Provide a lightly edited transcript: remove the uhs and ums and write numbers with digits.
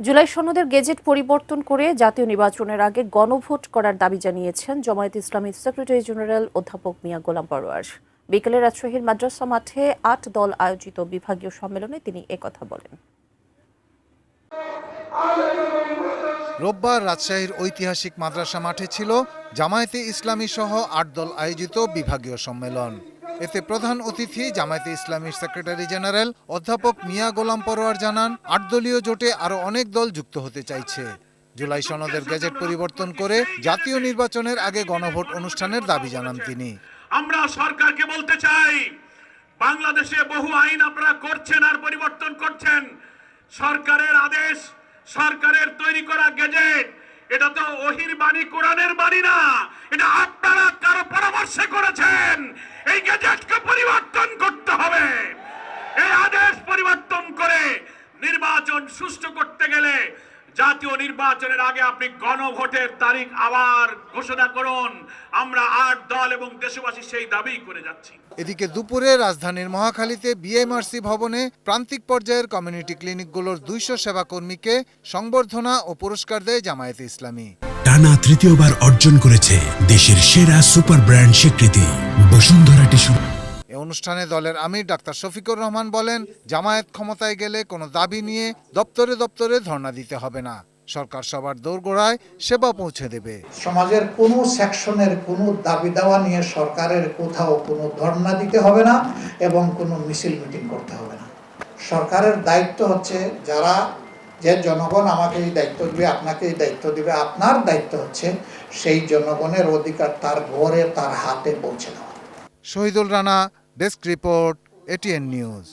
জুলাই সনদের গেজেট পরিবর্তন করে জাতীয় নির্বাচনের আগে গণভোট করার দাবি জানিয়েছেন জামায়াতে ইসলামীর সেক্রেটারি জেনারেল অধ্যাপক মিয়া গোলাম পরোয়ার। বিকেলে রাজশাহীর মাদ্রাসা মাঠে ৮ দল আয়োজিত বিভাগীয় সম্মেলনে তিনি একথা বলেন। রোববার রাজশাহীর ঐতিহাসিক মাদ্রাসা মাঠে ছিল জামায়াতে ইসলামী সহ ৮ দল আয়োজিত বিভাগীয় সম্মেলন। এতে প্রধান অতিথি জামায়াতে ইসলামীর সেক্রেটারি জেনারেল অধ্যাপক মিয়া গোলাম পরোয়ার জানান, ৮ দলীয় জোটে আরও অনেক দল যুক্ত হতে চাইছে। জুলাই সনদের গেজেট পরিবর্তন করে জাতীয় নির্বাচনের আগে গণভোট অনুষ্ঠানের দাবি জানান তিনি। আমরা সরকারকে বলতে চাই, বাংলাদেশে বহু আইন আপনারা করছেন আর পরিবর্তন করছেন। সরকারের আদেশ, সরকারের তৈরি করা গেজেট, এটা তো ওহির বাণী, কোরআনের বাণী না, এটা আপনারা কারো পরামর্শে করেছেন। এই গেজেটকে পরিবর্তন করতে হবে। এই আদেশ পরিবর্তন করে নির্বাচন সুষ্ঠু করতে গেলে জাতীয় নির্বাচনের আগে আপনি গণভোটের তারিখ আবার ঘোষণা করুন। আমরা ৮ দল এবং দেশবাসী সেই দাবি করে যাচ্ছি। এদিকে দুপুরে রাজধানীর মহাখালীতে বিএমআরসি ভবনে প্রান্তিক পর্যায়ের কমিউনিটি ক্লিনিকগুলোর ২০০ সেবাকর্মীকে সংবর্ধনা ও পুরস্কার দেয় জামায়াতে ইসলামী। টানা তৃতীয়বার অর্জন করেছে দেশের সেরা সুপার ব্র্যান্ড স্বীকৃতি বসুন্ধরা টিস্যু। এ অনুষ্ঠানে দলের আমির ডাক্তার শফিকুর রহমান বলেন, জামায়াত ক্ষমতায় গেলে কোনো দাবি নিয়ে দপ্তরে দপ্তরে ধর্ণা দিতে হবে না। সরকার সবার দোরগোড়ায় সেবা পৌঁছে দেবে। সমাজের কোনো সেকশনের কোনো দাবি দেওয়া নিয়ে সরকারের কোথাও কোনো ধর্ণা দিতে হবে না এবং কোনো মিছিল মিটিং করতে হবে না। সরকারের দায়িত্ব হচ্ছে, যে জনগণ আমাকে এই দায়িত্ব দিবে, আপনাকে এই দায়িত্ব দিবে, আপনার দায়িত্ব হচ্ছে সেই জনগণের অধিকার তার ঘরে, তার হাতে পৌঁছে দেওয়া। Shahidul Rana, desk report, ATN news.